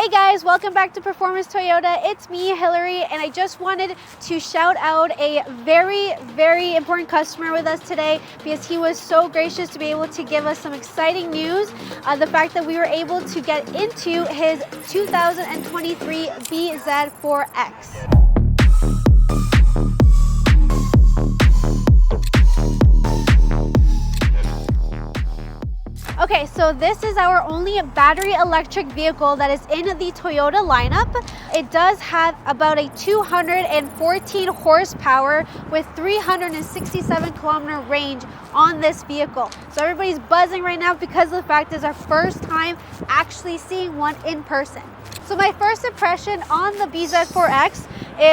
Hey guys, welcome back to Performance Toyota. It's me, Hillary, and I just wanted to shout out a very important customer with us today because he was so gracious to be able to give us some exciting news. The fact that we were able to get into his 2023 BZ4X. Okay, so this is our only battery electric vehicle that is in the Toyota lineup. It does have about a 214 horsepower with 367 kilometer range on this vehicle. So everybody's buzzing right now because of the fact it's our first time actually seeing one in person. So my first impression on the BZ4X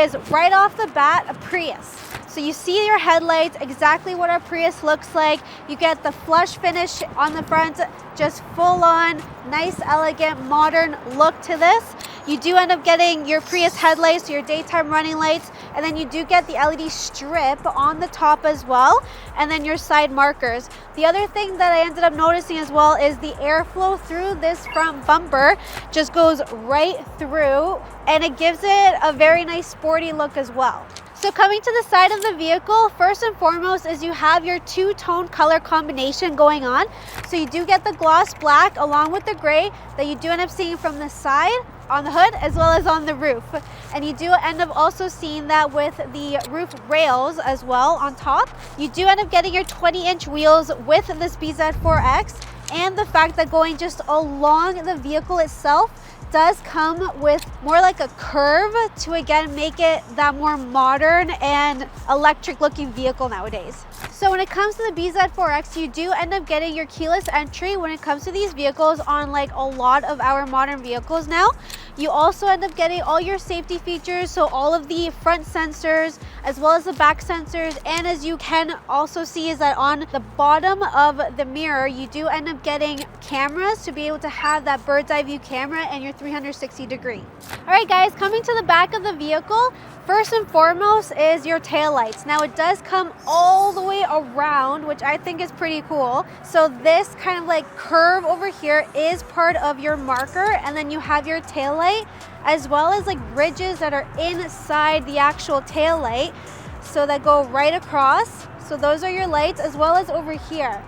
is right off the bat, a Prius. So you see your headlights, exactly what our Prius looks like. You get the flush finish on the front, just full on, nice, elegant, modern look to this. You do end up getting your Prius headlights, your daytime running lights, and then you do get the LED strip on the top as well, and then your side markers. The other thing that I ended up noticing as well is the airflow through this front bumper just goes right through, and it gives it a very nice sporty look as well. So coming to the side of the vehicle, first and foremost is you have your two-tone color combination going on. So you do get the gloss black along with the gray that you do end up seeing from the side on the hood as well as on the roof. And you do end up also seeing that with the roof rails as well on top. You do end up getting your 20-inch wheels with this BZ4X, and the fact that going just along the vehicle itself does come with more like a curve to again make it that more modern and electric looking vehicle nowadays. So when it comes to the BZ4X, you do end up getting your keyless entry when it comes to these vehicles on like a lot of our modern vehicles now. You also end up getting all your safety features, so all of the front sensors as well as the back sensors, and as you can also see is that on the bottom of the mirror you do end up getting cameras to be able to have that bird's eye view camera and your 360 degree. Alright guys, coming to the back of the vehicle, first and foremost is your tail lights. Now it does come all the way around, which I think is pretty cool. So this kind of like curve over here is part of your marker, and then you have your tail light as well as like ridges that are inside the actual tail light, so that go right across. So those are your lights as well as over here.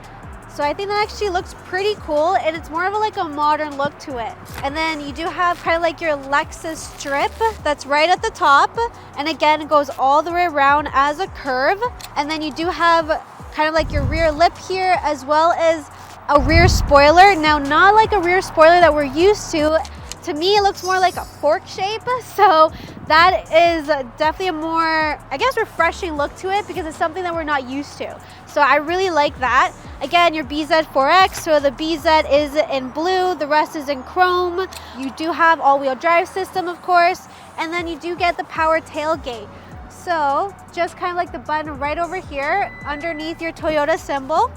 So I think that actually looks pretty cool, and it's more of like a modern look to it. And then you do have kind of like your Lexus strip that's right at the top, and again it goes all the way around as a curve. And then you do have kind of like your rear lip here as well as a rear spoiler. Now not like a rear spoiler that we're used to. To me it looks more like a fork shape, so that is definitely a more, I guess, refreshing look to it because it's something that we're not used to. So I really like that. Again, your BZ4X, so the BZ is in blue, the rest is in chrome. You do have all-wheel drive system, of course, and then you do get the power tailgate. So just kind of like the button right over here underneath your Toyota symbol.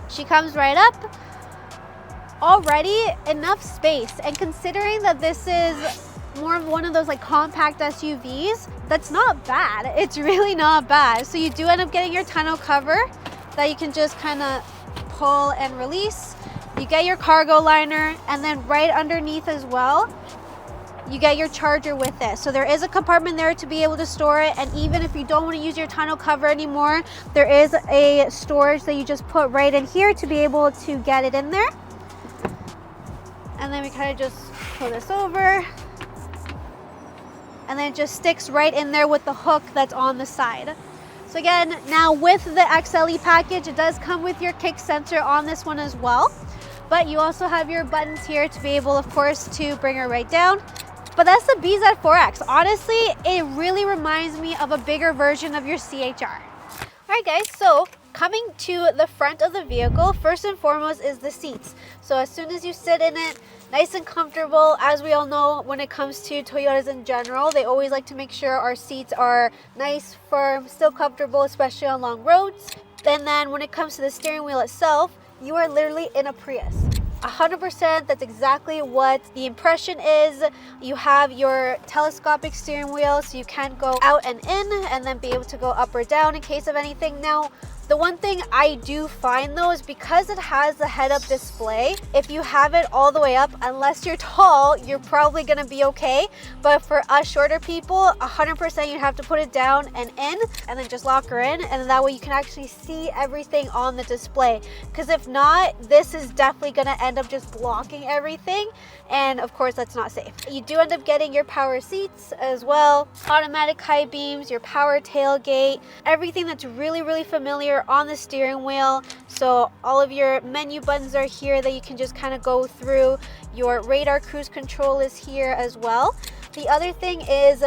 She comes right up. Already enough space, and considering that this is more of one of those like compact SUVs, that's not bad. It's really not bad. So you do end up getting your tonneau cover that you can just kind of pull and release. You get your cargo liner, and then right underneath as well you get your charger with it. So there is a compartment there to be able to store it, and even if you don't want to use your tonneau cover anymore, there is a storage that you just put right in here to be able to get it in there. And then we kind of just pull this over, and then it just sticks right in there with the hook that's on the side. So again, now with the XLE package, it does come with your kick sensor on this one as well. But you also have your buttons here to be able, of course, to bring her right down. But that's the BZ4X. Honestly, it really reminds me of a bigger version of your CHR. All right guys, so coming to the front of the vehicle, first and foremost is the seats. So as soon as you sit in it, nice and comfortable. As we all know, when it comes to Toyotas in general, they always like to make sure our seats are nice, firm, still comfortable, especially on long roads. And then when it comes to the steering wheel itself, you are literally in a Prius. 100%, that's exactly what the impression is. You have your telescopic steering wheel, so you can go out and in and then be able to go up or down in case of anything. Now, The one thing I do find though is because it has the head-up display, if you have it all the way up, unless you're tall, you're probably gonna be okay. But for us shorter people, 100% you have to put it down and in, and then just lock her in, and then that way you can actually see everything on the display. Because if not, this is definitely gonna end up just blocking everything, and of course that's not safe. You do end up getting your power seats as well, automatic high beams, your power tailgate, everything that's really familiar on the steering wheel. So all of your menu buttons are here that you can just kind of go through. Your radar cruise control is here as well. The other thing is,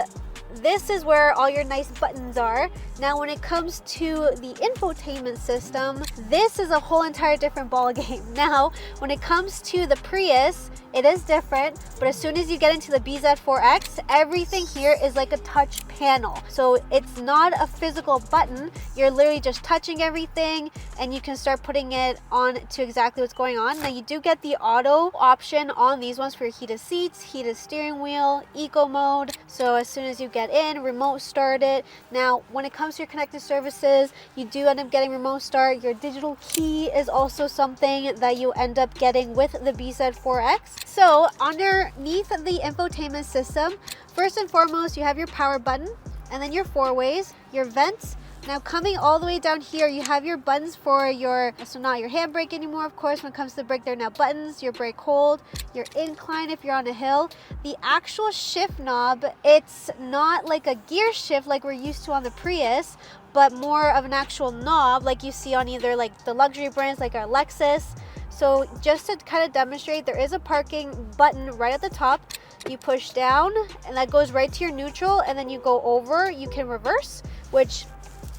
this is where all your nice buttons are. Now when it comes to the infotainment system, this is a whole entire different ball game. Now when it comes to the Prius, it is different, but as soon as you get into the BZ4X, everything here is like a touch panel. So it's not a physical button, you're literally just touching everything and you can start putting it on to exactly what's going on. Now you do get the auto option on these ones for your heated seats, heated steering wheel, eco mode. So as soon as you get in, remote start it. Now when it comes to your connected services, you do end up getting remote start. Your digital key is also something that you end up getting with the BZ4X. So underneath the infotainment system, first and foremost, you have your power button, and then your four ways, your vents. Now coming all the way down here, you have your buttons for your, so not your handbrake anymore, of course. When it comes to the brake, they're now buttons, your brake hold, your incline if you're on a hill. The actual shift knob, it's not like a gear shift like we're used to on the Prius, but more of an actual knob like you see on either like the luxury brands like our Lexus. So just to kind of demonstrate, there is a parking button right at the top. You push down and that goes right to your neutral, and then you go over, you can reverse, which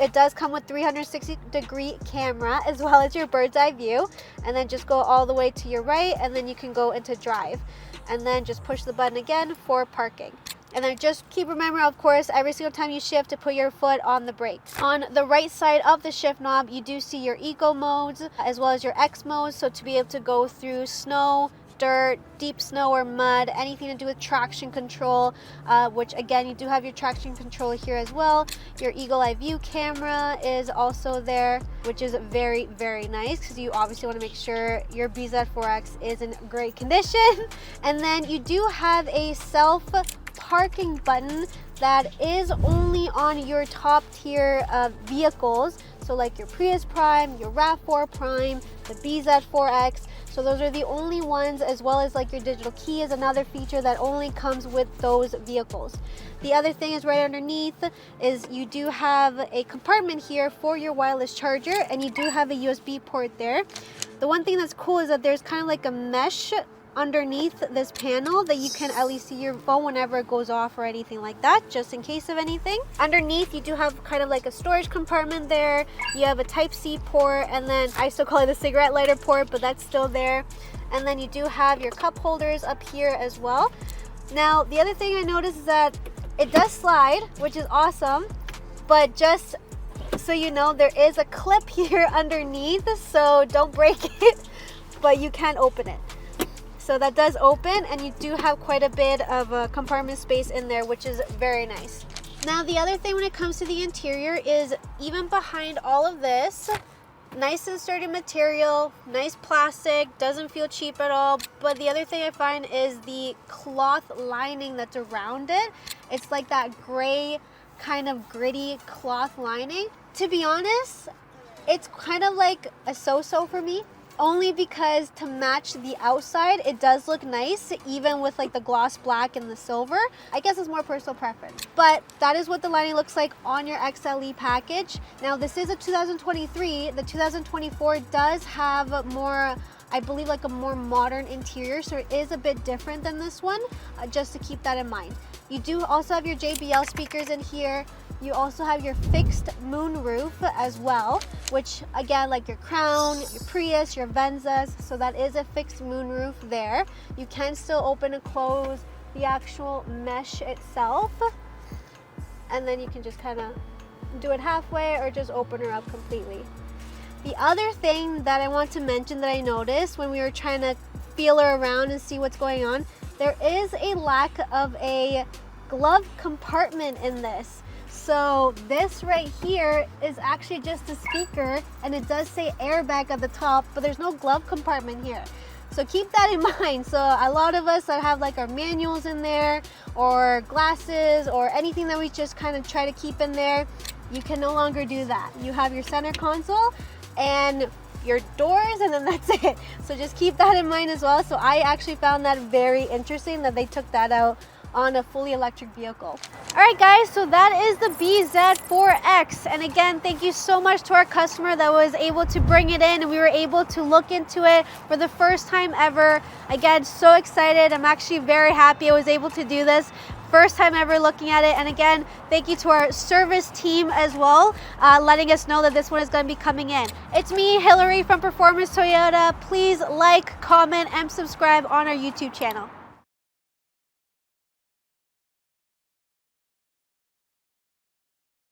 it does come with 360-degree camera as well as your bird's eye view, and then just go all the way to your right and then you can go into drive, and then just push the button again for parking. And then just keep remembering, of course, every single time you shift to put your foot on the brake. On the right side of the shift knob, you do see your eco modes as well as your X modes. So to be able to go through snow, dirt, deep snow or mud, anything to do with traction control, which again, you do have your traction control here as well. Your eagle eye view camera is also there, which is very nice because you obviously want to make sure your BZ4X is in great condition. And then you do have a self parking button that is only on your top tier of vehicles, so like your Prius Prime, your RAV4 Prime, the BZ4X. So those are the only ones, as well as like your digital key is another feature that only comes with those vehicles. The other thing is right underneath is you do have a compartment here for your wireless charger, and you do have a USB port there. The one thing that's cool is that there's kind of like a mesh underneath this panel that you can at least see your phone whenever it goes off or anything like that, just in case of anything. Underneath you do have kind of like a storage compartment there. You have a Type-C port, and then I still call it a cigarette lighter port, but that's still there. And then you do have your cup holders up here as well. Now the other thing I noticed is that it does slide, which is awesome, but just so you know, there is a clip here underneath, so don't break it, but you can open it. So that does open, and you do have quite a bit of a compartment space in there, which is very nice. Now the other thing when it comes to the interior is, even behind all of this, nice and sturdy material, nice plastic, doesn't feel cheap at all. But the other thing I find is the cloth lining that's around it. It's like that gray kind of gritty cloth lining. To be honest, it's kind of like a so-so for me. Only because to match the outside, it does look nice, even with like the gloss black and the silver. I guess it's more personal preference. But that is what the lining looks like on your XLE package. Now this is a 2023. The 2024 does have more, I believe, like a more modern interior, so it is a bit different than this one, just to keep that in mind. You do also have your JBL speakers in here. You also have your fixed moonroof as well, which again, like your Crown, your Prius, your Venzas, so that is a fixed moonroof there. You can still open and close the actual mesh itself, and then you can just kind of do it halfway or just open her up completely. The other thing that I want to mention that I noticed when we were trying to feel her around and see what's going on, there is a lack of a glove compartment in this. So this right here is actually just a speaker, and it does say airbag at the top, but there's no glove compartment here. So keep that in mind. So a lot of us that have like our manuals in there, or glasses, or anything that we just kind of try to keep in there, you can no longer do that. You have your center console and your doors, and then that's it. So just keep that in mind as well. So I actually found that very interesting that they took that out on a fully electric vehicle. All right guys, so that is the BZ4X. And again, thank you so much to our customer that was able to bring it in, and we were able to look into it for the first time ever. Again, so excited. I'm actually very happy I was able to do this. First time ever looking at it. And again, thank you to our service team as well, letting us know that this one is going to be coming in. It's me, Hillary from Performance Toyota. Please like, comment, and subscribe on our YouTube channel.